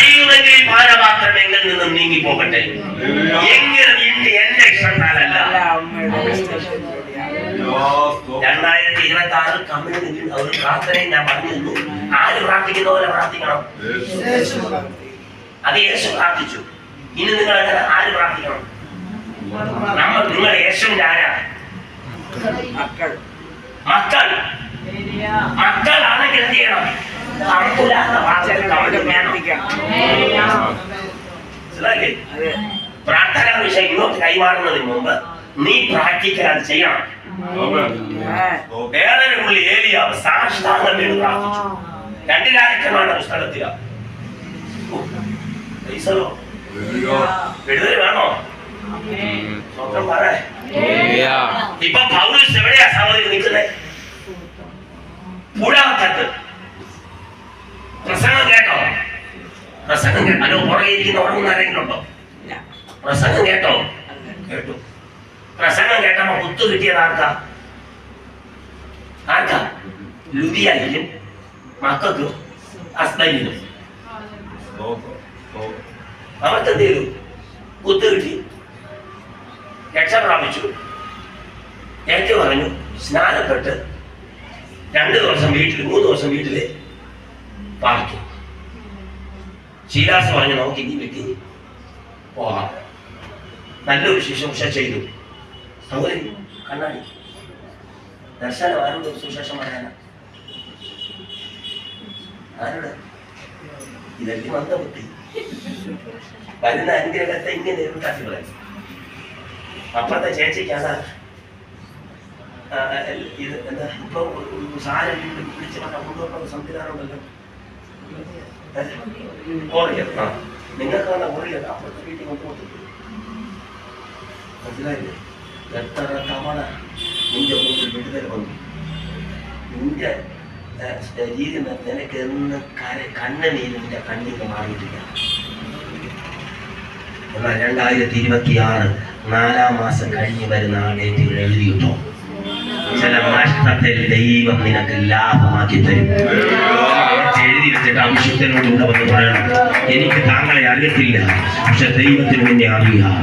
കഴിയുമെങ്കിൽ പാനപാത്രം എങ്കിൽ നിന്നും നീങ്ങി പോകട്ടെ. എങ്കിലും എന്റെ ഇഷ്ടത്താലല്ല. 2026 കമ്മ്യൂണിറ്റി ഒരു പ്രാർത്ഥനയും ഞാൻ പറഞ്ഞിരുന്നു. ആര് പ്രാർത്ഥിക്കുന്ന പോലെ പ്രാർത്ഥിക്കണം. അത് യേശു പ്രാർത്ഥിച്ചു. ഇനി നിങ്ങൾ അങ്ങനെ ആര് പ്രാർത്ഥിക്കണം? നിങ്ങൾ യേശുവിന്റെ ആരാ? മക്കളാണെങ്കിൽ എന്ത് ചെയ്യണം? പ്രാർത്ഥന വിഷയം ഇങ്ങോട്ട് കൈമാറുന്നതിന് മുമ്പ് നീ പ്രാക്ടിക്കൽ അത് ചെയ്യണം. വേറൊരു പുള്ളി ഏലിയാവ് സാഷ്ടാംഗം വീണ് പ്രാർത്ഥിച്ചു. 2 രാജാക്കന്മാരുടെ പുസ്തകത്തിലാണ്. വിടുതൽ വേണോ? ഇപ്പൊ പൗലോസ് എവിടെയാ സഹോദരി നിൽക്കുന്നത്? കൂടാത്തത്. പ്രസംഗം കേട്ടോ? പ്രസംഗം കേട്ടോ? അതോ പുറകെ ഇരിക്കുന്ന ഉറങ്ങുന്ന ആരെങ്കിലും ഉണ്ടോ? പ്രസംഗം കേട്ടോ? കേട്ടു. പ്രസംഗം കേട്ടപ്പോ കുത്തു കിട്ടിയത് ആർക്കാ? ലുതിയായിരിക്കും, മക്കൾക്കും ഹസ്ബൻഡിനും. അവർക്ക് എന്ത് ചെയ്തു? കുത്തു കിട്ടി, രക്ഷ പ്രാപിച്ചു. ഏറ്റു പറഞ്ഞു, സ്നാനപ്പെട്ട് 2 ദിവസം വീട്ടിൽ 3 ദിവസം വീട്ടില് പാർത്തു. ശീലാസ് പറഞ്ഞു, നമുക്ക് ഇനി വെട്ടി പോകാം. നല്ലൊരു ശുശ്രൂഷ ചെയ്തു. സൗകര്യം കണ്ണാടി ദർശനം ആരോട് സുശേഷം പറയാനാ? ആരോട്? ഇതൊക്കെ മന്ദബുദ്ധി. വരുന്ന അനുഗ്രഹത്തെ ഇങ്ങനെ ഉണ്ടാക്കികളെ. അപ്പുറത്തെ ചേച്ചിക്കാണ് ഇത് എന്താ ഇപ്പൊ സാരം വിളിച്ച് കൊണ്ടുവന്ന സംവിധാനം ഉണ്ടല്ലോ. നിങ്ങൾക്കാണ് ഓറിയത്. അപ്പുറത്തെ വീട്ടിൽ കൊണ്ടുപോകും. മനസ്സിലായില്ലേ? എത്ര തവണ നിന്റെ മുമ്പിൽ വിടുതൽ വന്നു. നിന്റെ രീതി നിനക്ക് എന്ന് കണ്ണുനീര് നിന്റെ കണ്ണിന് മാറിയിട്ടില്ല. എന്നാൽ 2026 4-ാം മാസം കഴിഞ്ഞ് വരുന്ന ആ ഡേറ്റുകൾ എഴുതിയിട്ടോ. ചില നഷ്ടത്തിൽ ദൈവം നിനക്ക് ലാഭമാക്കി തരും. എഴുതി വെച്ചിട്ട് അംശത്തിനോടുകൂടെ വന്ന് പറയണം, എനിക്ക് താങ്കളെ അറിയത്തില്ല, പക്ഷെ ദൈവത്തിന് നിന്നെ അറിയാം.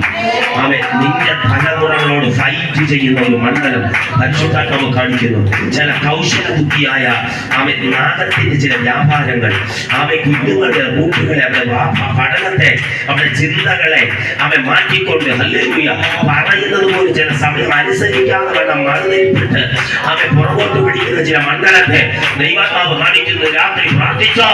അവൻ നിന്റെ തലമുറകളോട് ഫൈറ്റ് ചെയ്യുന്ന ഒരു മണ്ഡലം പരിശുദ്ധാത്മാവ് കാണിക്കുന്നു. ചില കൗശല ബുദ്ധിയായ അവൻ നാഗത്തിന്റെ ചില വ്യാപാരങ്ങൾ, അവൻ കുഞ്ഞുങ്ങളുടെ കൂട്ടുകളെ, അവരുടെ പഠനത്തെ, അവരുടെ ചിന്തകളെ അവൻ മാറ്റിക്കൊണ്ട് ഹല്ലേലൂയ പറയുന്നത് പോലും ചില സമയം അനുസരിക്കാതെ വേണം മറുതിരിപ്പിട്ട് അവൻ പുറകോട്ട് പിടിക്കുന്ന ചില മണ്ഡലത്തെ ദൈവാത്മാവ് കാണിക്കുന്നു. രാത്രി പ്രാർത്ഥിച്ചോ.